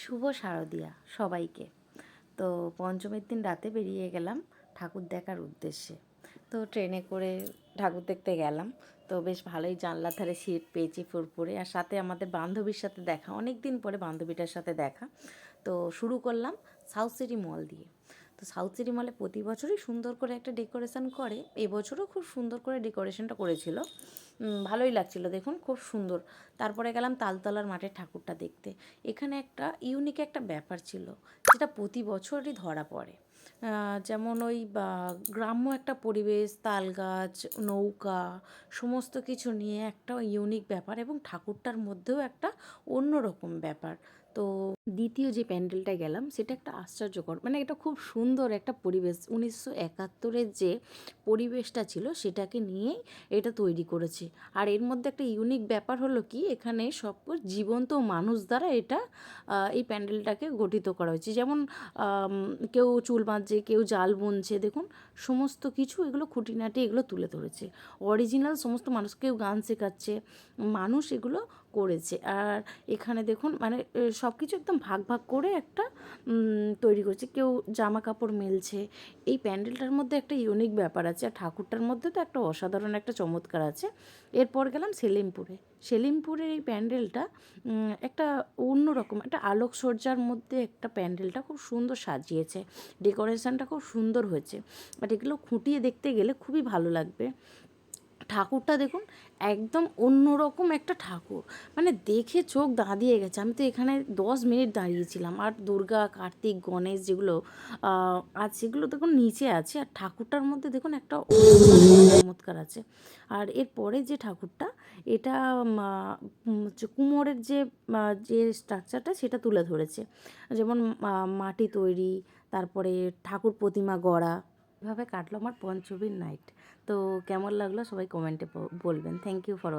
শুভ শারদিয়া সবাইকে। তো পঞ্চমীর দিন রাতে বেরিয়ে গেলাম ঠাকুর দেখার উদ্দেশ্যে। তো ট্রেনে করে ঠাকুর দেখতে গেলাম। তো বেশ ভালোই জানলার ধারে সিট পেয়েছি ফুরফুরে, আর সাথে আমাদের বান্ধবীর সাথে দেখা, অনেক দিন পরে বান্ধবীটার সাথে দেখা। তো শুরু করলাম সাউথ সিটি মল দিয়ে। তো সাউথ সিটি মলে প্রতি বছরই সুন্দর করে একটা ডেকোরেশন করে, এবছরও খুব সুন্দর করে ডেকোরেশনটা করেছিল। ভালোই লাগছিল, দেখুন খুব সুন্দর। তারপরে গেলাম তালতলার মাঠের ঠাকুরটা দেখতে। এখানে একটা ইউনিক একটা ব্যাপার ছিল, যেটা প্রতি বছরই ধরা পড়ে। যেমন ওই গ্রাম্য একটা পরিবেশ, তাল গাছ, নৌকা, সমস্ত কিছু নিয়ে একটা ইউনিক ব্যাপার, এবং ঠাকুরটার মধ্যেও একটা অন্যরকম ব্যাপার। তো দ্বিতীয় যে প্যান্ডেলটায় গেলাম সেটা একটা আশ্চর্যকর, মানে এটা খুব সুন্দর একটা পরিবেশ, 1971-এর যে পরিবেশটা ছিল সেটাকে নিয়েই এটা তৈরি করেছে। আর এর মধ্যে একটা ইউনিক ব্যাপার হলো কি, এখানে সব জীবন্ত মানুষ দ্বারা এটা এই প্যান্ডেলটাকে গঠিত করা হয়েছে। যেমন কেউ চুল বাঁধছে, কেউ জাল বুনছে, দেখুন সমস্ত কিছু এগুলো খুঁটিনাটি এগুলো তুলে ধরেছে। অরিজিনাল সমস্ত মানুষ, কেউ গান শেখাচ্ছে, মানুষ এগুলো করেছে। আর এখানে দেখুন মানে সব কিছু একদম ভাগ ভাগ করে একটা তৈরি করছে, কেউ জামা কাপড় মেলছে। এই প্যান্ডেলটার মধ্যে একটা ইউনিক ব্যাপার আছে, আর ঠাকুরটার মধ্যে তো একটা অসাধারণ একটা চমৎকার আছে। এরপর গেলাম সেলিমপুরে। সেলিমপুরের এই প্যান্ডেলটা একটা অন্যরকম একটা আলোকসজ্জার মধ্যে একটা প্যান্ডেলটা খুব সুন্দর সাজিয়েছে, ডেকোরেশনটা খুব সুন্দর হয়েছে। বাট এগুলো খুঁটিয়ে দেখতে গেলে খুবই ভালো লাগবে। ঠাকুরটা দেখুন, একদম অন্যরকম একটা ঠাকুর, মানে দেখে চোখ দাঁড়িয়ে গেছে। আমি তো এখানে 10 মিনিট দাঁড়িয়েছিলাম। আর দুর্গা, কার্তিক, গণেশ যেগুলো আছে সেগুলো দেখুন নিচে আছে, আর ঠাকুরটার মধ্যে দেখুন একটা চমৎকার আছে। আর এরপরে যে ঠাকুরটা, এটা কুমোরের যে স্ট্রাকচারটা সেটা তুলে ধরেছে, যেমন মাটি তৈরি, তারপরে ঠাকুর প্রতিমা গড়া। এভাবে কাটলো আমার পঞ্চমীর নাইট। তো কেমন লাগলো সবাই কমেন্টে বলবেন। Thank you for